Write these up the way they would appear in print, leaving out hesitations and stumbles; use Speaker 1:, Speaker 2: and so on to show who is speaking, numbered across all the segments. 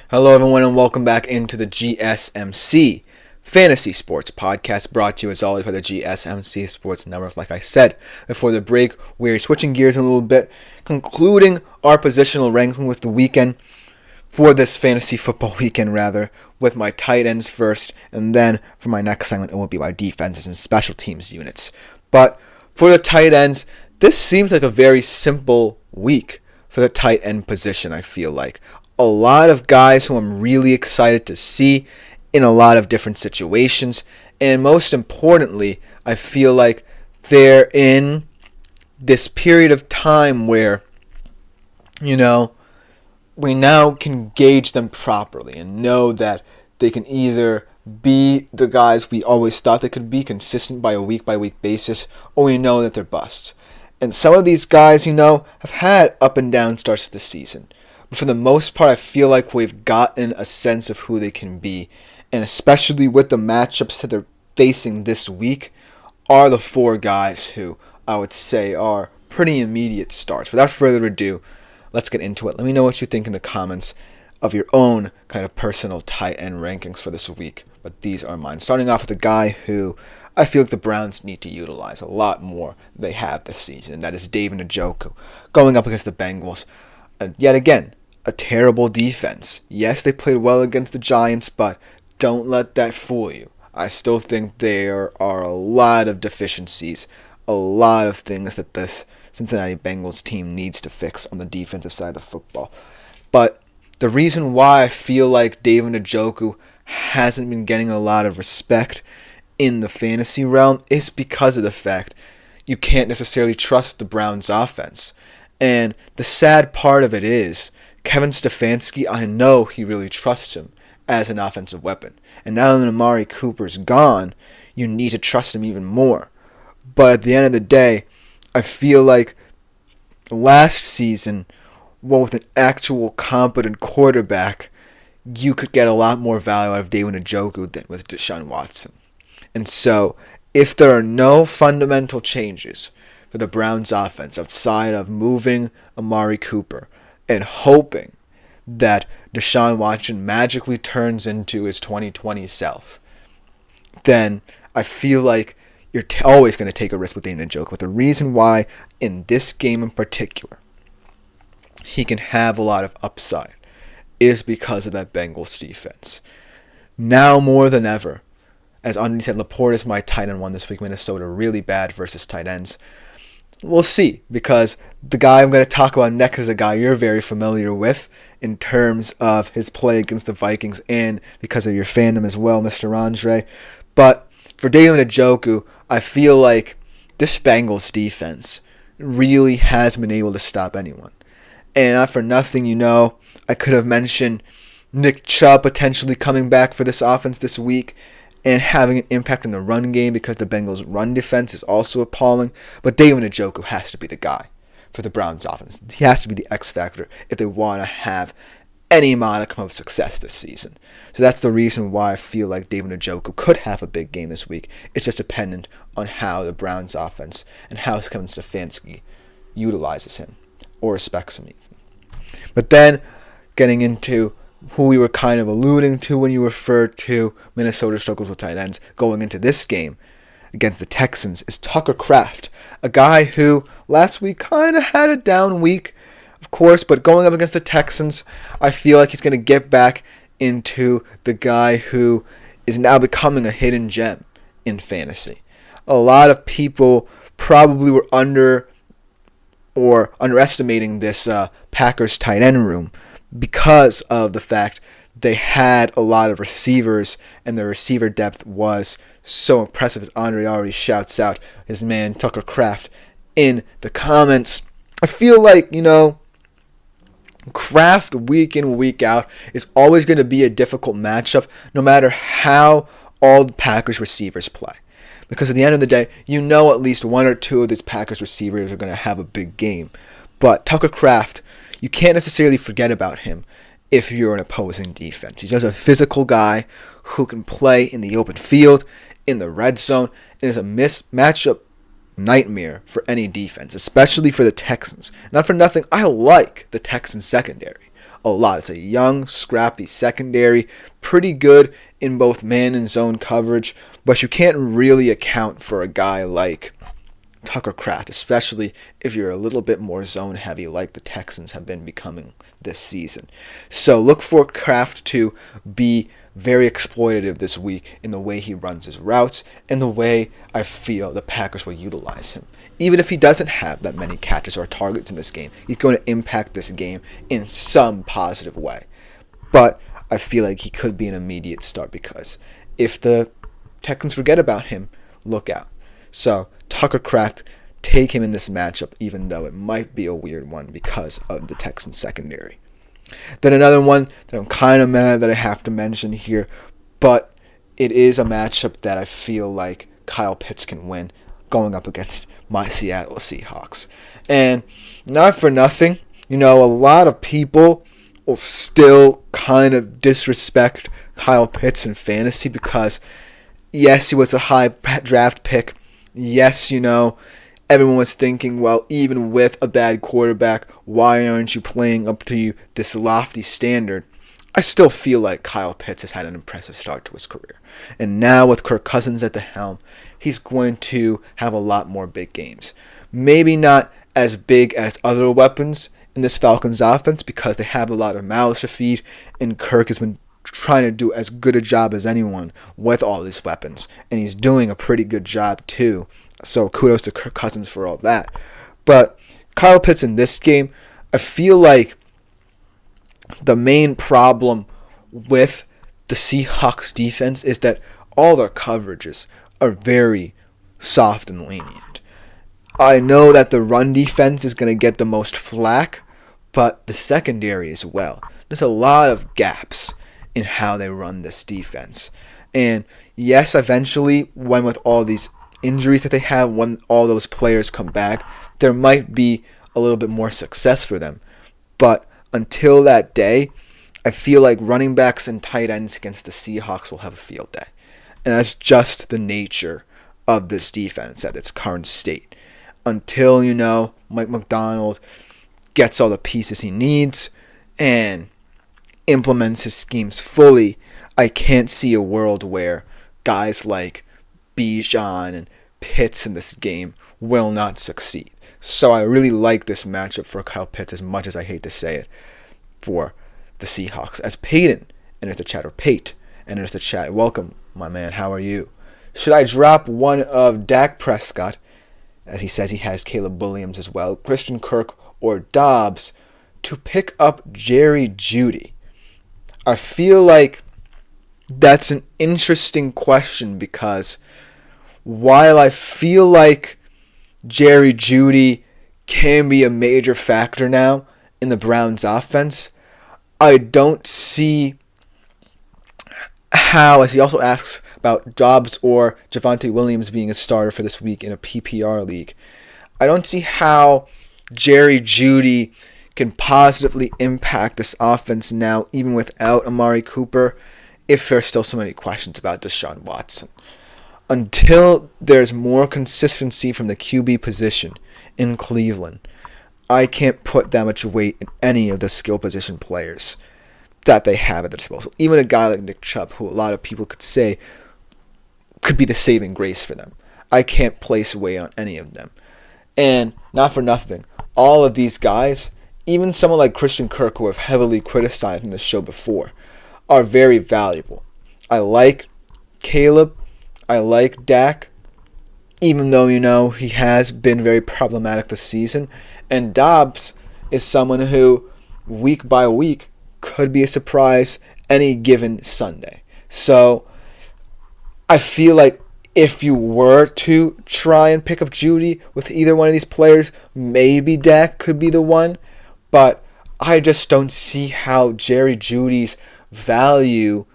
Speaker 1: Hello, everyone, and welcome back into the GSMC Fantasy Sports Podcast, brought to you as always by the GSMC Sports Network. Like I said before the break, we're switching gears a little bit, concluding our positional ranking with the weekend for this fantasy football weekend, with my tight ends first, and then for my next segment, it will be my defenses and special teams units. But for the tight ends, this seems like a very simple week for the tight end position, I feel like. A lot of guys who I'm really excited to see in a lot of different situations. And most importantly, I feel like they're in this period of time where, we now can gauge them properly and know that they can either be the guys we always thought they could be, consistent by a week-by-week basis, or we know that they're busts. And some of these guys, have had up and down starts this season. For the most part, I feel like we've gotten a sense of who they can be. And especially with the matchups that they're facing this week, are the four guys who I would say are pretty immediate starts. Without further ado, let's get into it. Let me know what you think in the comments of your own kind of personal tight end rankings for this week. But these are mine. Starting off with a guy who I feel like the Browns need to utilize a lot more than they have this season. And that is David Njoku going up against the Bengals. Yet again, a terrible defense. Yes, they played well against the Giants, but don't let that fool you. I still think there are a lot of deficiencies, a lot of things that this Cincinnati Bengals team needs to fix on the defensive side of the football. But the reason why I feel like David Njoku hasn't been getting a lot of respect in the fantasy realm is because of the fact you can't necessarily trust the Browns' offense. And the sad part of it is, Kevin Stefanski, I know he really trusts him as an offensive weapon. And now that Amari Cooper's gone, you need to trust him even more. But at the end of the day, I feel like last season, with an actual competent quarterback, you could get a lot more value out of David Njoku than with Deshaun Watson. And so, if there are no fundamental changes for the Browns offense outside of moving Amari Cooper and hoping that Deshaun Watson magically turns into his 2020 self, then I feel like you're always going to take a risk with David Njoku. But the reason why, in this game in particular, he can have a lot of upside is because of that Bengals defense. Now more than ever, as Andy said, Laporte is my tight end one this week. Minnesota really bad versus tight ends. We'll see, because the guy I'm going to talk about next is a guy you're very familiar with in terms of his play against the Vikings and because of your fandom as well, Mr. Andre. But for David Njoku, I feel like this Bengals defense really has been able to stop anyone. And not for nothing, I could have mentioned Nick Chubb potentially coming back for this offense this week and having an impact in the run game because the Bengals' run defense is also appalling. But David Njoku has to be the guy for the Browns' offense. He has to be the X factor if they want to have any modicum of success this season. So that's the reason why I feel like David Njoku could have a big game this week. It's just dependent on how the Browns' offense and how Kevin Stefanski utilizes him or respects him even. But then getting into who we were kind of alluding to when you referred to Minnesota struggles with tight ends going into this game against the Texans is Tucker Kraft, a guy who last week kind of had a down week, of course, but going up against the Texans, I feel like he's going to get back into the guy who is now becoming a hidden gem in fantasy. A lot of people probably were underestimating this Packers tight end room because of the fact they had a lot of receivers and the receiver depth was so impressive, as Andre already shouts out his man Tucker Kraft in the comments. I feel like, Kraft week in, week out is always going to be a difficult matchup no matter how all the Packers receivers play. Because at the end of the day, at least one or two of these Packers receivers are going to have a big game. But Tucker Kraft, you can't necessarily forget about him if you're an opposing defense. He's just a physical guy who can play in the open field, in the red zone, and is a matchup nightmare for any defense, especially for the Texans. Not for nothing, I like the Texans secondary. a lot. It's a young, scrappy secondary, pretty good in both man and zone coverage, but you can't really account for a guy like Tucker Kraft, especially if you're a little bit more zone heavy like the Texans have been becoming this season. So look for Kraft to be very exploitative this week in the way he runs his routes and the way I feel the Packers will utilize him. Even if he doesn't have that many catches or targets in this game, he's going to impact this game in some positive way. But I feel like he could be an immediate start because if the Texans forget about him, look out. So Tucker Kraft, take him in this matchup, even though it might be a weird one because of the Texans secondary. Then another one that I'm kind of mad that I have to mention here, but it is a matchup that I feel like Kyle Pitts can win going up against my Seattle Seahawks. And not for nothing, a lot of people will still kind of disrespect Kyle Pitts in fantasy because, yes, he was a high draft pick. Yes, everyone was thinking, well, even with a bad quarterback, why aren't you playing up to this lofty standard? I still feel like Kyle Pitts has had an impressive start to his career. And now with Kirk Cousins at the helm, he's going to have a lot more big games. Maybe not as big as other weapons in this Falcons offense because they have a lot of mouths to feed, and Kirk has been trying to do as good a job as anyone with all these weapons, and he's doing a pretty good job too. So kudos to Kirk Cousins for all that. But Kyle Pitts in this game, I feel like the main problem with the Seahawks defense is that all their coverages are very soft and lenient. I know that the run defense is going to get the most flack, but the secondary as well. There's a lot of gaps in how they run this defense. And yes, eventually, when with all these injuries that they have, when all those players come back, there might be a little bit more success for them. But until that day, I feel like running backs and tight ends against the Seahawks will have a field day. And that's just the nature of this defense at its current state. Until, Mike McDonald gets all the pieces he needs and implements his schemes fully, I can't see a world where guys like Bijan and Pitts in this game will not succeed. So I really like this matchup for Kyle Pitts, as much as I hate to say it, for the Seahawks. As Peyton enters the chat, or Pate enters the chat, welcome, my man, how are you? Should I drop one of Dak Prescott, as he says he has Caleb Williams as well, Christian Kirk, or Dobbs, to pick up Jerry Jeudy? I feel like that's an interesting question because while I feel like Jerry Jeudy can be a major factor now in the Browns offense, I don't see how, as he also asks about Dobbs or Javonte Williams being a starter for this week in a PPR league, I don't see how Jerry Jeudy can positively impact this offense now, even without Amari Cooper, if there's still so many questions about Deshaun Watson. Until there's more consistency from the QB position in Cleveland, I can't put that much weight in any of the skill position players that they have at their disposal. Even a guy like Nick Chubb, who a lot of people could say could be the saving grace for them. I can't place weight on any of them. And not for nothing, all of these guys, even someone like Christian Kirk, who I've heavily criticized in this show before, are very valuable. I like Caleb. I like Dak, even though, he has been very problematic this season. And Dobbs is someone who, week by week, could be a surprise any given Sunday. So I feel like if you were to try and pick up Jeudy with either one of these players, maybe Dak could be the one. But I just don't see how Jerry Jeudy's value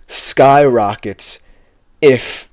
Speaker 1: skyrockets if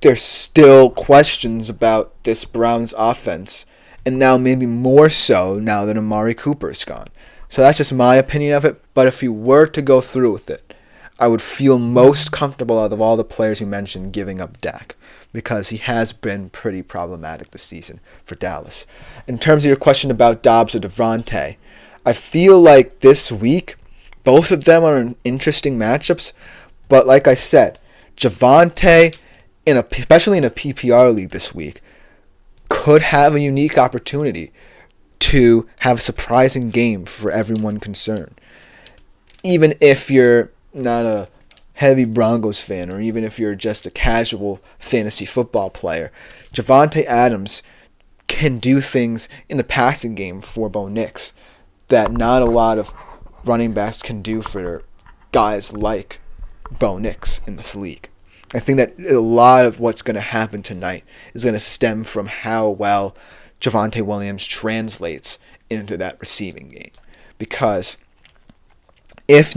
Speaker 1: there's still questions about this Browns offense, and now maybe more so now that Amari Cooper is gone. So that's just my opinion of it, but if you were to go through with it, I would feel most comfortable out of all the players you mentioned giving up Dak, because he has been pretty problematic this season for Dallas. In terms of your question about Dobbs or Devontae, I feel like this week both of them are in interesting matchups. But like I said, Javonte, especially in a PPR league this week, could have a unique opportunity to have a surprising game for everyone concerned. Even if you're not a heavy Broncos fan, or even if you're just a casual fantasy football player, Javonte Adams can do things in the passing game for Bo Nix that not a lot of running backs can do for guys like Bo Nix in this league. I think that a lot of what's going to happen tonight is going to stem from how well Javonte Williams translates into that receiving game. Because if,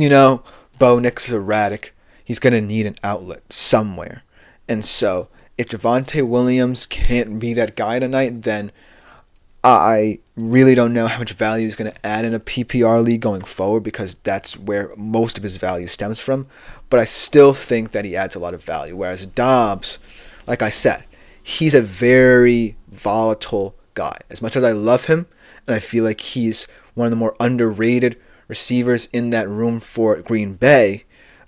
Speaker 1: Bo Nix is erratic, he's going to need an outlet somewhere. And so if Javonte Williams can't be that guy tonight, then I really don't know how much value he's going to add in a PPR league going forward, because that's where most of his value stems from. But I still think that he adds a lot of value. Whereas Dobbs, like I said, he's a very volatile guy. As much as I love him, and I feel like he's one of the more underrated receivers in that room for Green Bay,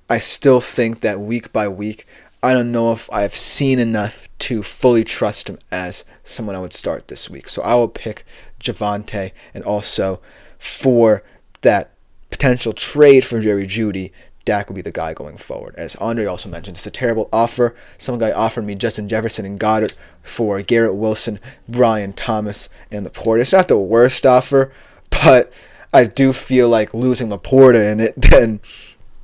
Speaker 1: I still think that week by week, I don't know if I've seen enough to fully trust him as someone I would start this week. So I will pick Javonte, and also for that potential trade for Jerry Jeudy, Dak will be the guy going forward. As Andre also mentioned, it's a terrible offer. Some guy offered me Justin Jefferson and Goddard for Garrett Wilson, Brian Thomas, and Laporta. It's not the worst offer, but I do feel like losing Laporta in it, then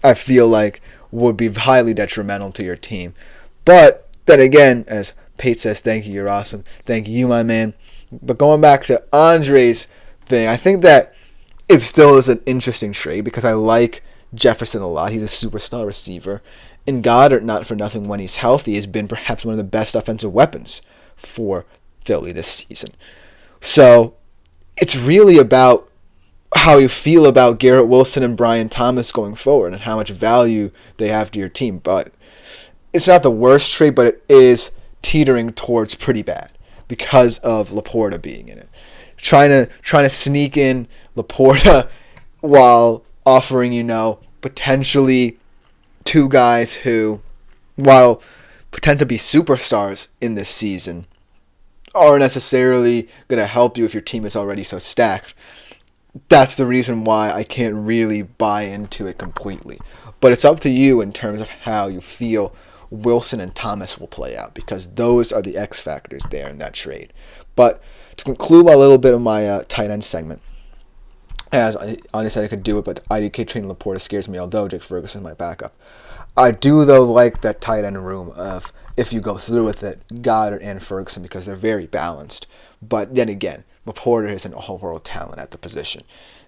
Speaker 1: I feel like would be highly detrimental to your team. But then again, as Pate says, thank you, you're awesome. Thank you, my man. But going back to Andre's thing, I think that it still is an interesting trade because I like Jefferson a lot. He's a superstar receiver. And Goddard, not for nothing, when he's healthy, has been perhaps one of the best offensive weapons for Philly this season. So it's really about how you feel about Garrett Wilson and Brian Thomas going forward and how much value they have to your team. But it's not the worst trade, but it is teetering towards pretty bad because of Laporta being in it. Trying to sneak in Laporta while offering, potentially two guys who, while pretend to be superstars in this season, aren't necessarily going to help you if your team is already so stacked. That's the reason why I can't really buy into it completely. But it's up to you in terms of how you feel Wilson and Thomas will play out, because those are the X factors there in that trade. But to conclude a little bit of my tight end segment, as I honestly said I could do it, but IDK trading Laporta scares me, although Jake Ferguson is my backup. I do, though, like that tight end room of, if you go through with it, Goddard and Ferguson, because they're very balanced. But then again, Laporta isn't a whole world talent at the position.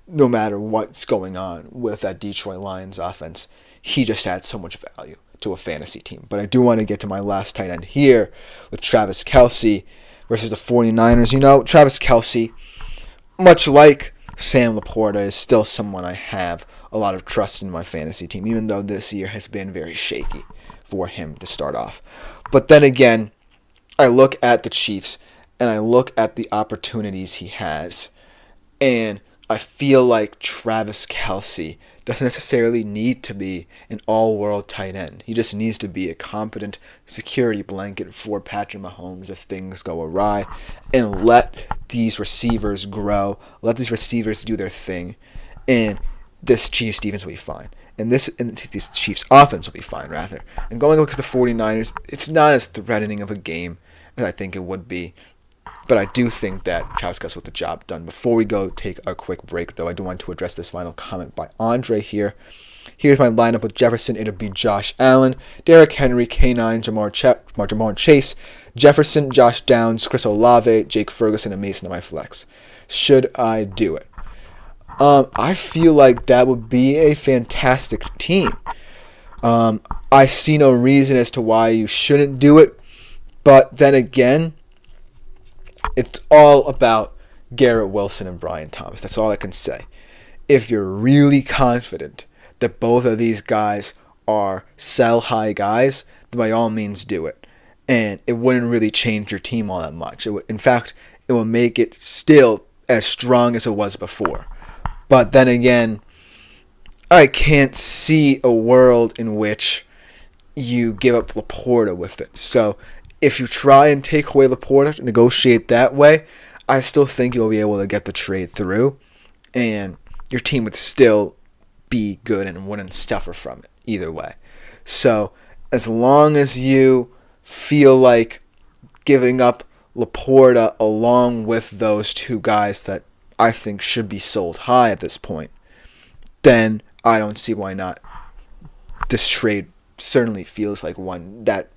Speaker 1: No matter what's going on with that Detroit Lions offense, he just adds so much value to a fantasy team. But I do want to get to my last tight end here with Travis Kelce versus the 49ers. Travis Kelce, much like Sam Laporta, is still someone I have a lot of trust in my fantasy team, even though this year has been very shaky for him to start off. But then again, I look at the Chiefs and I look at the opportunities he has, and I feel like Travis Kelce doesn't necessarily need to be an all-world tight end. He just needs to be a competent security blanket for Patrick Mahomes if things go awry, and let these receivers grow, let these receivers do their thing, and this Chiefs defense will be fine. And this Chiefs offense will be fine, rather. And going against the 49ers, it's not as threatening of a game as I think it would be. But I do think that Travis Kelce with the job done. Before we go take a quick break, though, I do want to address this final comment by Andre here. Here's my lineup with Jefferson. It'll be Josh Allen, Derrick Henry, K9, Jamar Chase, Jefferson, Josh Downs, Chris Olave, Jake Ferguson, and Mason on my flex. Should I do it? I feel like that would be a fantastic team. I see no reason as to why you shouldn't do it. But then again, it's all about Garrett Wilson and Brian Thomas. That's all I can say. If you're really confident that both of these guys are sell-high guys, then by all means do it. And it wouldn't really change your team all that much. In fact, it will make it still as strong as it was before. But then again, I can't see a world in which you give up Laporta with it. So if you try and take away Laporta, negotiate that way, I still think you'll be able to get the trade through, and your team would still be good and wouldn't suffer from it either way. So as long as you feel like giving up Laporta along with those two guys that I think should be sold high at this point, then I don't see why not. This trade certainly feels like one that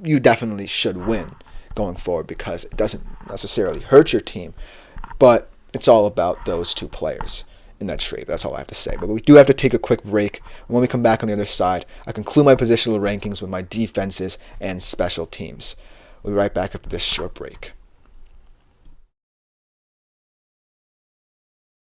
Speaker 1: you definitely should win going forward because it doesn't necessarily hurt your team, but it's all about those two players in that trade. That's all I have to say. But we do have to take a quick break. When we come back on the other side, I conclude my positional rankings with my defenses and special teams. We'll be right back after this short break.